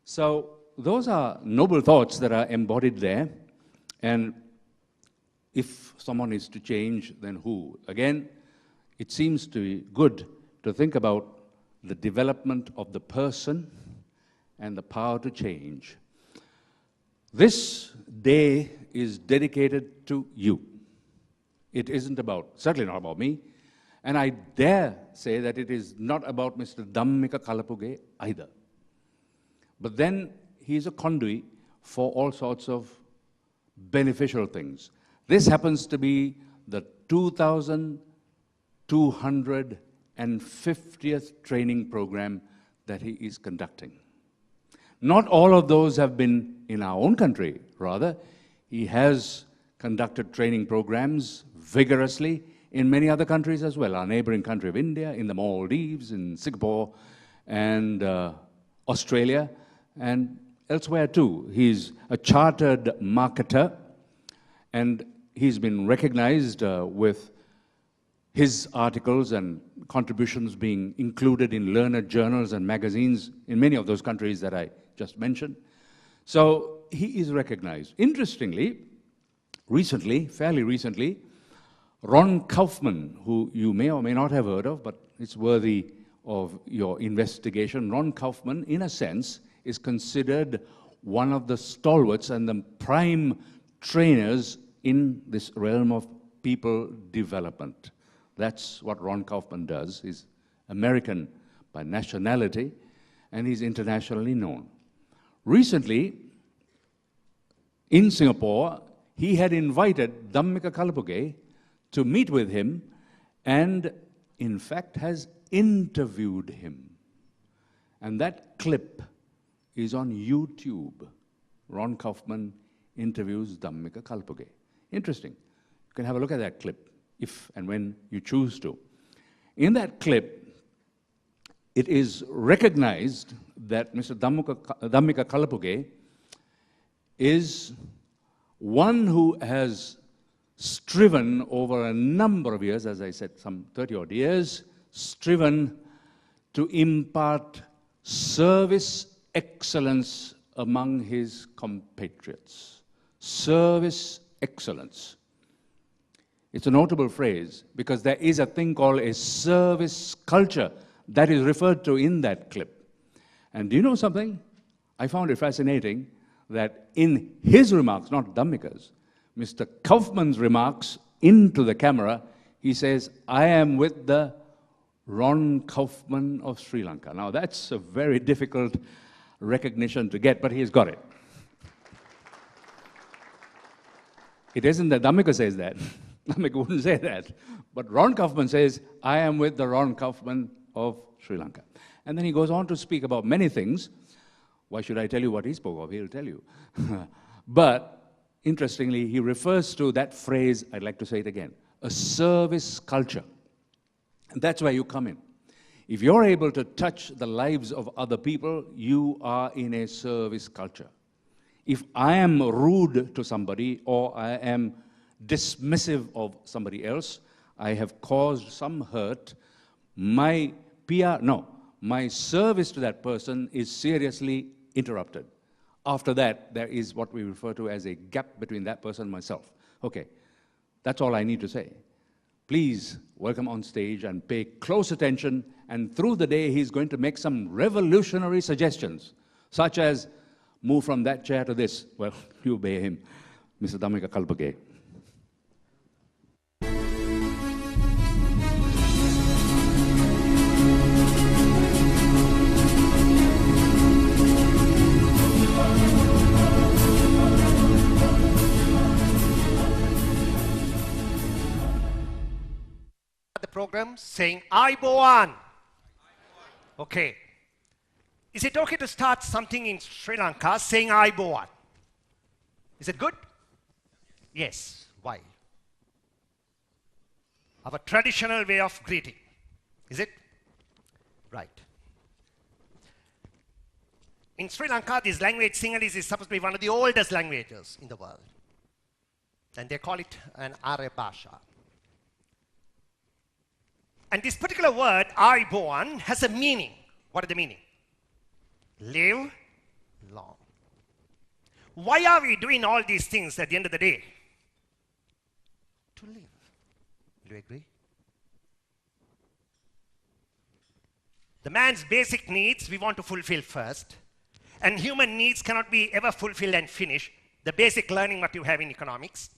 So those are noble thoughts that are embodied there. And if someone is to change, then who? Again, it seems to be good to think about the development of the person and the power to change. This day is dedicated to you. It isn't about, certainly not about me, and I dare say that it is not about Mr. Dhammika Kalapuge either. But then he is a conduit for all sorts of beneficial things. This happens to be the 2,250th training program that he is conducting. Not all of those have been in our own country. Rather, he has conducted training programs vigorously in many other countries as well. Our neighboring country of India, in the Maldives, in Singapore, and Australia, and elsewhere too. He's a chartered marketer, and he's been recognized with his articles and contributions being included in learned journals and magazines in many of those countries that I just mentioned. So he is recognized. Interestingly, recently, fairly recently, Ron Kaufman, who you may or may not have heard of, but it's worthy of your investigation. Ron Kaufman, in a sense, is considered one of the stalwarts and the prime trainers in this realm of people development. That's what Ron Kaufman does. He's American by nationality, and he's internationally known. Recently, in Singapore, he had invited Dhammika Kalapuge to meet with him and, in fact, has interviewed him. And that clip is on YouTube. Ron Kaufman interviews Dhammika Kalapuge. Interesting. You can have a look at that clip if and when you choose to. In that clip, it is recognized that Mr. Dhammika Kalapuge is one who has striven over a number of years, as I said, some 30-odd years, striven to impart service excellence among his compatriots. Service excellence. It's a notable phrase because there is a thing called a service culture that is referred to in that clip. And do you know something? I found it fascinating that in his remarks, not Dhammika's, Mr. Kaufman's remarks into the camera, he says, I am with the Ron Kaufman of Sri Lanka. Now that's a very difficult recognition to get, but he's got it. It isn't that Dhammika says that. Dhammika wouldn't say that. But Ron Kaufman says, I am with the Ron Kaufman of Sri Lanka. And then he goes on to speak about many things. Why should I tell you what he spoke of? He'll tell you. But interestingly, he refers to that phrase, I'd like to say it again, a service culture. And that's where you come in. If you're able to touch the lives of other people, you are in a service culture. If I am rude to somebody or I am dismissive of somebody else, I have caused some hurt, my service to that person is seriously interrupted. After that, there is what we refer to as a gap between that person and myself. Okay, that's all I need to say. Please welcome on stage and pay close attention, and through the day he's going to make some revolutionary suggestions, such as move from that chair to this. Well, you obey him, Mr. Dhammika Kalapuge. The program saying Aiboan. Okay. Is it okay to start something in Sri Lanka saying Aiboan? Is it good? Yes. Why? Our traditional way of greeting. Is it? Right. In Sri Lanka, this language, Sinhalese, is supposed to be one of the oldest languages in the world. And they call it an Arya Bhasha. And this particular word, Aiboan, has a meaning. What is the meaning? Live, long. Why are we doing all these things at the end of the day? To live. Do you agree? The man's basic needs we want to fulfill first, and human needs cannot be ever fulfilled and finished. The basic learning what you have in economics.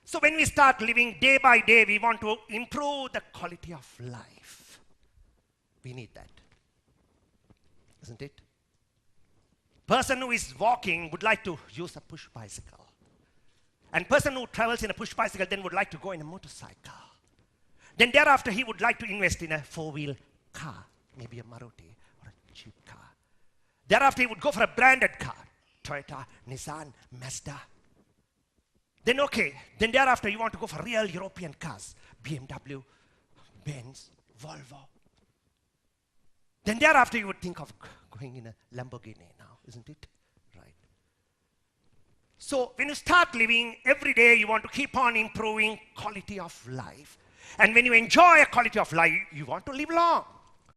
So when we start living day by day, we want to improve the quality of life. We need that, isn't it? Person who is walking would like to use a push bicycle. And person who travels in a push bicycle then would like to go in a motorcycle. Then thereafter he would like to invest in a four-wheel car, maybe a Maruti or a cheap car. Thereafter he would go for a branded car, Toyota, Nissan, Mazda. Then okay, then thereafter you want to go for real European cars, BMW, Benz, Volvo. Then thereafter you would think of going in a Lamborghini now, isn't it? Right. So when you start living, every day you want to keep on improving quality of life. And when you enjoy a quality of life, you want to live long.